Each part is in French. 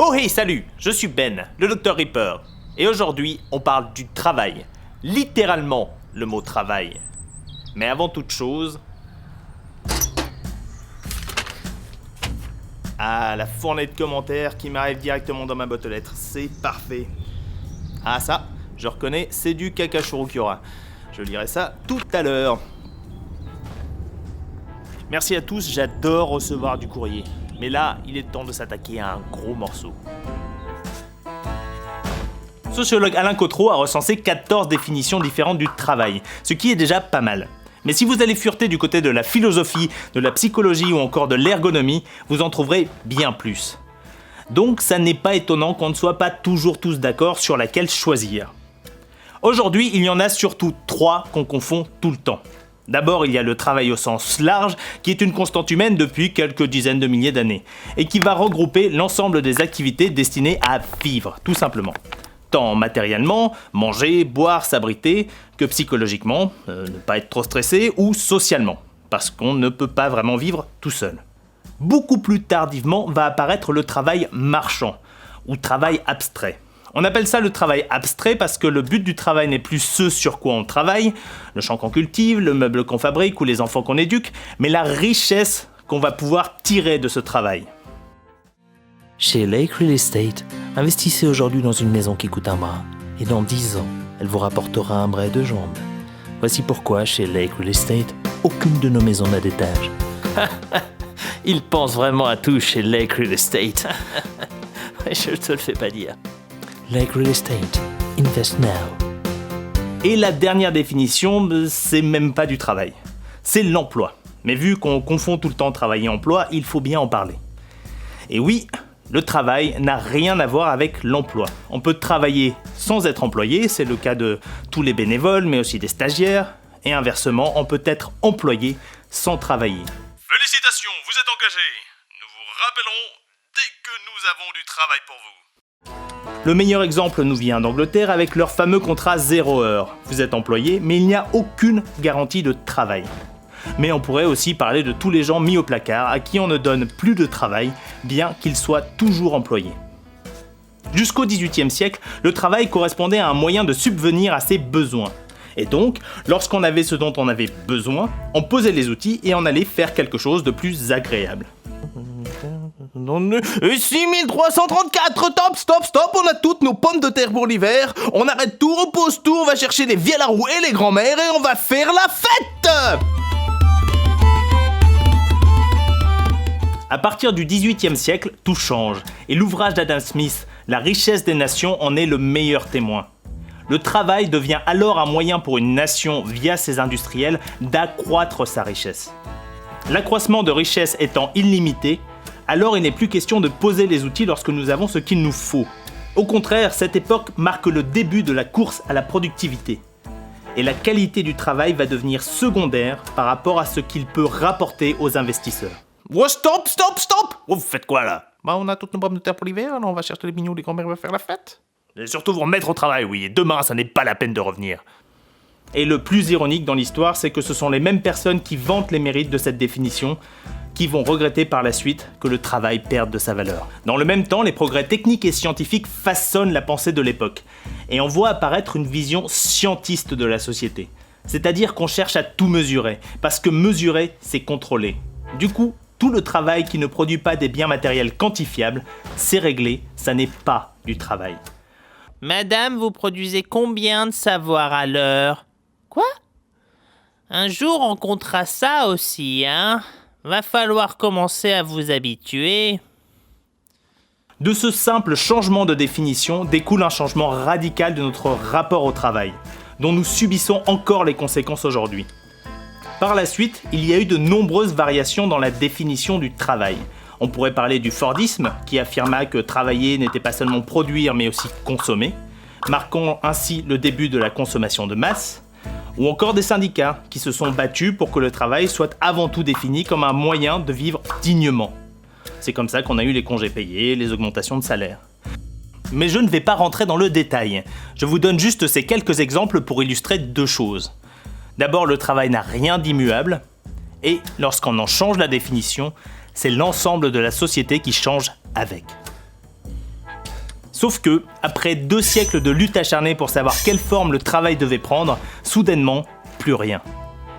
Oh hey, salut, je suis Ben, le Dr Ripper. Et aujourd'hui, on parle du travail. Littéralement, le mot travail. Mais avant toute chose... Ah, la fournée de commentaires qui m'arrive directement dans ma boîte aux lettres, c'est parfait. Ah ça, je reconnais, c'est du Kakashurukyora. Je lirai ça tout à l'heure. Merci à tous, j'adore recevoir du courrier. Mais là, il est temps de s'attaquer à un gros morceau. Sociologue Alain Cotreau a recensé 14 définitions différentes du travail, ce qui est déjà pas mal. Mais si vous allez fureter du côté de la philosophie, de la psychologie ou encore de l'ergonomie, vous en trouverez bien plus. Donc ça n'est pas étonnant qu'on ne soit pas toujours tous d'accord sur laquelle choisir. Aujourd'hui, il y en a surtout 3 qu'on confond tout le temps. D'abord, il y a le travail au sens large, qui est une constante humaine depuis quelques dizaines de milliers d'années, et qui va regrouper l'ensemble des activités destinées à vivre, tout simplement. Tant matériellement, manger, boire, s'abriter, que psychologiquement, ne pas être trop stressé, ou socialement, parce qu'on ne peut pas vraiment vivre tout seul. Beaucoup plus tardivement va apparaître le travail marchand, ou travail abstrait. On appelle ça le travail abstrait parce que le but du travail n'est plus ce sur quoi on travaille, le champ qu'on cultive, le meuble qu'on fabrique ou les enfants qu'on éduque, mais la richesse qu'on va pouvoir tirer de ce travail. Chez Lake Real Estate, investissez aujourd'hui dans une maison qui coûte un bras, et dans 10 ans, elle vous rapportera un bras et 2 jambes. Voici pourquoi, chez Lake Real Estate, aucune de nos maisons n'a d'étage. Il pense vraiment à tout chez Lake Real Estate. Je ne te le fais pas dire. Lake Real Estate, invest now. Et la dernière définition, c'est même pas du travail. C'est l'emploi. Mais vu qu'on confond tout le temps travail et emploi, il faut bien en parler. Et oui, le travail n'a rien à voir avec l'emploi. On peut travailler sans être employé, c'est le cas de tous les bénévoles, mais aussi des stagiaires. Et inversement, on peut être employé sans travailler. Félicitations, vous êtes engagé. Nous vous rappellerons dès que nous avons du travail pour vous. Le meilleur exemple nous vient d'Angleterre avec leur fameux contrat 0 heure. Vous êtes employé, mais il n'y a aucune garantie de travail. Mais on pourrait aussi parler de tous les gens mis au placard à qui on ne donne plus de travail, bien qu'ils soient toujours employés. Jusqu'au XVIIIe siècle, le travail correspondait à un moyen de subvenir à ses besoins. Et donc, lorsqu'on avait ce dont on avait besoin, on posait les outils et on allait faire quelque chose de plus agréable. 6334, stop, on a toutes nos pommes de terre pour l'hiver, on arrête tout, on pose tout, on va chercher les vieilles à roue et les grands-mères et on va faire la fête! À partir du XVIIIe siècle, tout change, et l'ouvrage d'Adam Smith, La richesse des nations, en est le meilleur témoin. Le travail devient alors un moyen pour une nation, via ses industriels, d'accroître sa richesse. L'accroissement de richesse étant illimité, alors il n'est plus question de poser les outils lorsque nous avons ce qu'il nous faut. Au contraire, cette époque marque le début de la course à la productivité. Et la qualité du travail va devenir secondaire par rapport à ce qu'il peut rapporter aux investisseurs. Oh, stop! Oh, vous faites quoi là? Bah, on a toutes nos pommes de terre pour l'hiver, alors on va chercher les mignons, les grands-mères, on va faire la fête. Et surtout vous remettre au travail, oui, et demain ça n'est pas la peine de revenir. Et le plus ironique dans l'histoire, c'est que ce sont les mêmes personnes qui vantent les mérites de cette définition qui vont regretter par la suite que le travail perde de sa valeur. Dans le même temps, les progrès techniques et scientifiques façonnent la pensée de l'époque, et on voit apparaître une vision scientiste de la société. C'est-à-dire qu'on cherche à tout mesurer, parce que mesurer, c'est contrôler. Du coup, tout le travail qui ne produit pas des biens matériels quantifiables, c'est réglé, ça n'est pas du travail. Madame, vous produisez combien de savoir à l'heure? Quoi? Un jour, on comptera ça aussi, hein? Va falloir commencer à vous habituer. De ce simple changement de définition découle un changement radical de notre rapport au travail, dont nous subissons encore les conséquences aujourd'hui. Par la suite, il y a eu de nombreuses variations dans la définition du travail. On pourrait parler du Fordisme, qui affirma que travailler n'était pas seulement produire, mais aussi consommer, marquant ainsi le début de la consommation de masse, ou encore des syndicats qui se sont battus pour que le travail soit avant tout défini comme un moyen de vivre dignement. C'est comme ça qu'on a eu les congés payés, les augmentations de salaire. Mais je ne vais pas rentrer dans le détail, je vous donne juste ces quelques exemples pour illustrer 2 choses. D'abord, le travail n'a rien d'immuable, et lorsqu'on en change la définition, c'est l'ensemble de la société qui change avec. Sauf que, après 2 siècles de lutte acharnée pour savoir quelle forme le travail devait prendre, soudainement, plus rien.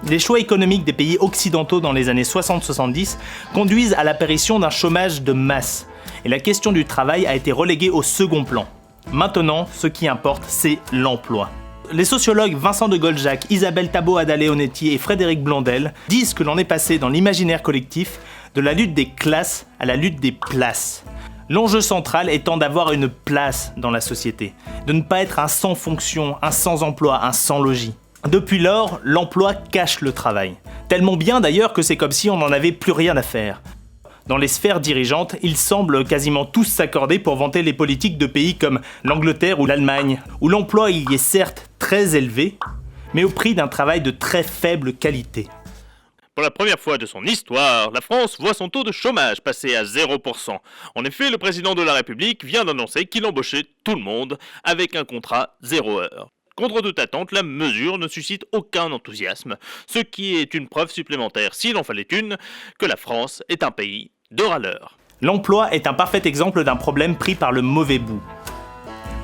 Les choix économiques des pays occidentaux dans les années 60-70 conduisent à l'apparition d'un chômage de masse, et la question du travail a été reléguée au second plan. Maintenant, ce qui importe, c'est l'emploi. Les sociologues Vincent de Goldjacq, Isabelle Tabo-Adda-Leonetti et Frédéric Blondel disent que l'on est passé dans l'imaginaire collectif de la lutte des classes à la lutte des places. L'enjeu central étant d'avoir une place dans la société, de ne pas être un sans fonction, un sans emploi, un sans logis. Depuis lors, l'emploi cache le travail. Tellement bien d'ailleurs que c'est comme si on n'en avait plus rien à faire. Dans les sphères dirigeantes, ils semblent quasiment tous s'accorder pour vanter les politiques de pays comme l'Angleterre ou l'Allemagne, où l'emploi y est certes très élevé, mais au prix d'un travail de très faible qualité. Pour la première fois de son histoire, la France voit son taux de chômage passer à 0%. En effet, le président de la République vient d'annoncer qu'il embauchait tout le monde avec un contrat 0 heure. Contre toute attente, la mesure ne suscite aucun enthousiasme, ce qui est une preuve supplémentaire, s'il en fallait une, que la France est un pays de râleurs. L'emploi est un parfait exemple d'un problème pris par le mauvais bout.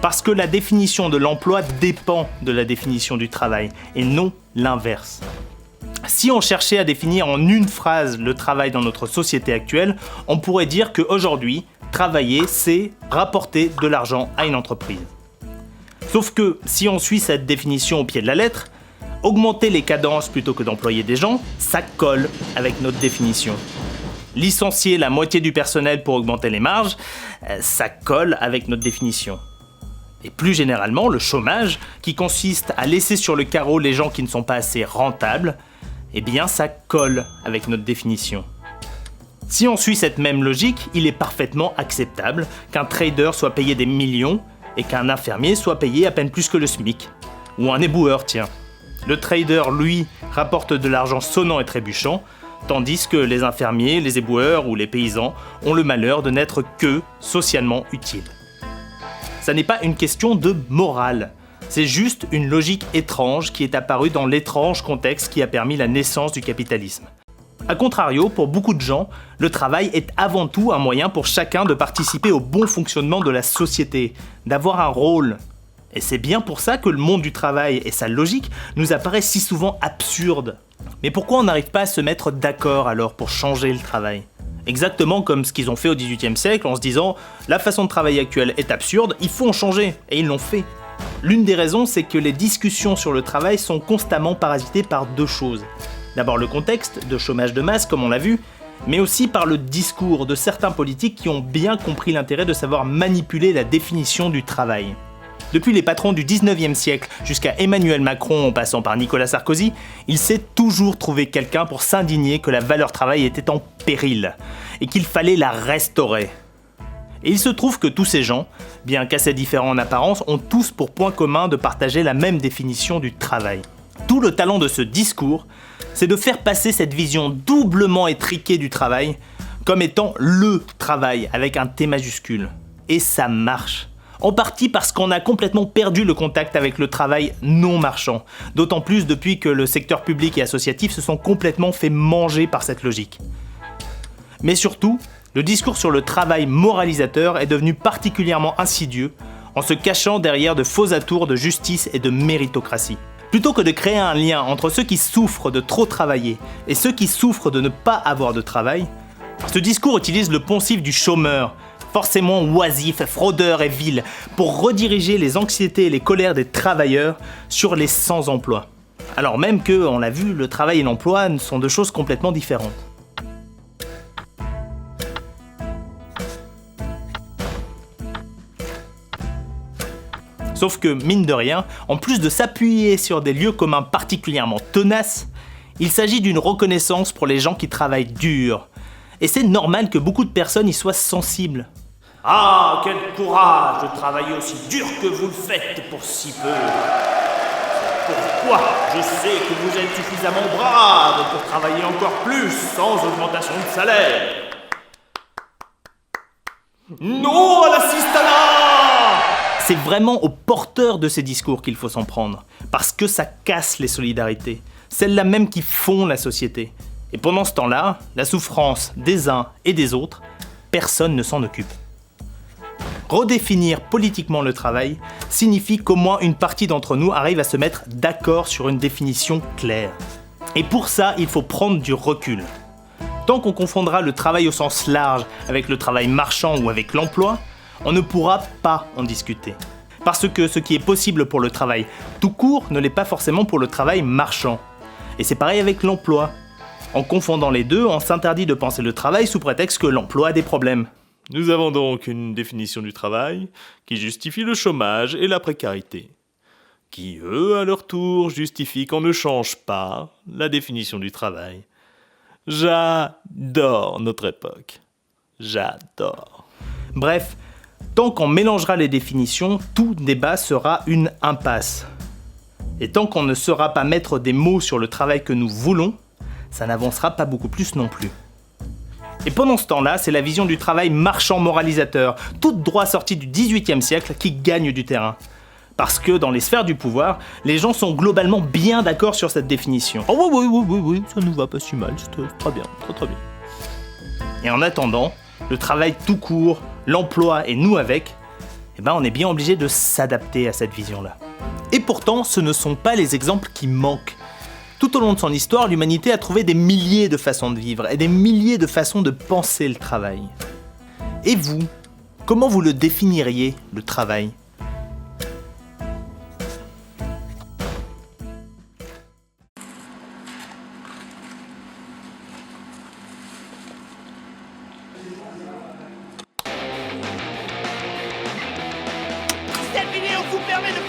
Parce que la définition de l'emploi dépend de la définition du travail, et non l'inverse. Si on cherchait à définir en une phrase le travail dans notre société actuelle, on pourrait dire qu'aujourd'hui, travailler, c'est rapporter de l'argent à une entreprise. Sauf que, si on suit cette définition au pied de la lettre, augmenter les cadences plutôt que d'employer des gens, ça colle avec notre définition. Licencier la moitié du personnel pour augmenter les marges, ça colle avec notre définition. Et plus généralement, le chômage, qui consiste à laisser sur le carreau les gens qui ne sont pas assez rentables, eh bien ça colle avec notre définition. Si on suit cette même logique, il est parfaitement acceptable qu'un trader soit payé des millions et qu'un infirmier soit payé à peine plus que le SMIC. Ou un éboueur, tiens. Le trader, lui, rapporte de l'argent sonnant et trébuchant, tandis que les infirmiers, les éboueurs ou les paysans ont le malheur de n'être que socialement utiles. Ça n'est pas une question de morale, c'est juste une logique étrange qui est apparue dans l'étrange contexte qui a permis la naissance du capitalisme. A contrario, pour beaucoup de gens, le travail est avant tout un moyen pour chacun de participer au bon fonctionnement de la société, d'avoir un rôle. Et c'est bien pour ça que le monde du travail et sa logique nous apparaissent si souvent absurdes. Mais pourquoi on n'arrive pas à se mettre d'accord alors pour changer le travail ? Exactement comme ce qu'ils ont fait au XVIIIe siècle en se disant « la façon de travailler actuelle est absurde, il faut en changer » et ils l'ont fait. L'une des raisons, c'est que les discussions sur le travail sont constamment parasitées par 2 choses. D'abord le contexte de chômage de masse, comme on l'a vu, mais aussi par le discours de certains politiques qui ont bien compris l'intérêt de savoir manipuler la définition du travail. Depuis les patrons du 19e siècle jusqu'à Emmanuel Macron en passant par Nicolas Sarkozy, il s'est toujours trouvé quelqu'un pour s'indigner que la valeur travail était en péril et qu'il fallait la restaurer. Et il se trouve que tous ces gens, bien qu'assez différents en apparence, ont tous pour point commun de partager la même définition du travail. Tout le talent de ce discours, c'est de faire passer cette vision doublement étriquée du travail comme étant LE travail avec un T majuscule. Et ça marche. En partie parce qu'on a complètement perdu le contact avec le travail non marchand, d'autant plus depuis que le secteur public et associatif se sont complètement fait manger par cette logique. Mais surtout, le discours sur le travail moralisateur est devenu particulièrement insidieux en se cachant derrière de faux atours de justice et de méritocratie. Plutôt que de créer un lien entre ceux qui souffrent de trop travailler et ceux qui souffrent de ne pas avoir de travail, ce discours utilise le poncif du chômeur, forcément oisif, fraudeur et vil, pour rediriger les anxiétés et les colères des travailleurs sur les sans-emploi. Alors même que, on l'a vu, le travail et l'emploi sont 2 choses complètement différentes. Sauf que, mine de rien, en plus de s'appuyer sur des lieux communs particulièrement tenaces, il s'agit d'une reconnaissance pour les gens qui travaillent dur. Et c'est normal que beaucoup de personnes y soient sensibles. Ah, quel courage de travailler aussi dur que vous le faites pour si peu. Pourquoi? Je sais que vous êtes suffisamment brave pour travailler encore plus sans augmentation de salaire. Non à l'assistanat! C'est vraiment aux porteurs de ces discours qu'il faut s'en prendre, parce que ça casse les solidarités, celles-là même qui font la société. Et pendant ce temps-là, la souffrance des uns et des autres, personne ne s'en occupe. Redéfinir politiquement le travail signifie qu'au moins une partie d'entre nous arrive à se mettre d'accord sur une définition claire. Et pour ça, il faut prendre du recul. Tant qu'on confondra le travail au sens large avec le travail marchand ou avec l'emploi, on ne pourra pas en discuter. Parce que ce qui est possible pour le travail tout court ne l'est pas forcément pour le travail marchand. Et c'est pareil avec l'emploi. En confondant les deux, on s'interdit de penser le travail sous prétexte que l'emploi a des problèmes. Nous avons donc une définition du travail qui justifie le chômage et la précarité, qui eux, à leur tour, justifient qu'on ne change pas la définition du travail. J'adore notre époque. J'adore. Bref, tant qu'on mélangera les définitions, tout débat sera une impasse. Et tant qu'on ne saura pas mettre des mots sur le travail que nous voulons, ça n'avancera pas beaucoup plus non plus. Et pendant ce temps-là, c'est la vision du travail marchand moralisateur, toute droit sortie du XVIIIe siècle, qui gagne du terrain. Parce que dans les sphères du pouvoir, les gens sont globalement bien d'accord sur cette définition. Oh oui, ça nous va pas si mal, c'est très bien, très bien. Et en attendant, le travail tout court, l'emploi et nous avec, on est bien obligé de s'adapter à cette vision-là. Et pourtant, ce ne sont pas les exemples qui manquent. Tout au long de son histoire, l'humanité a trouvé des milliers de façons de vivre et des milliers de façons de penser le travail. Et vous, comment vous le définiriez, le travail ? C'est fini, on vous permet de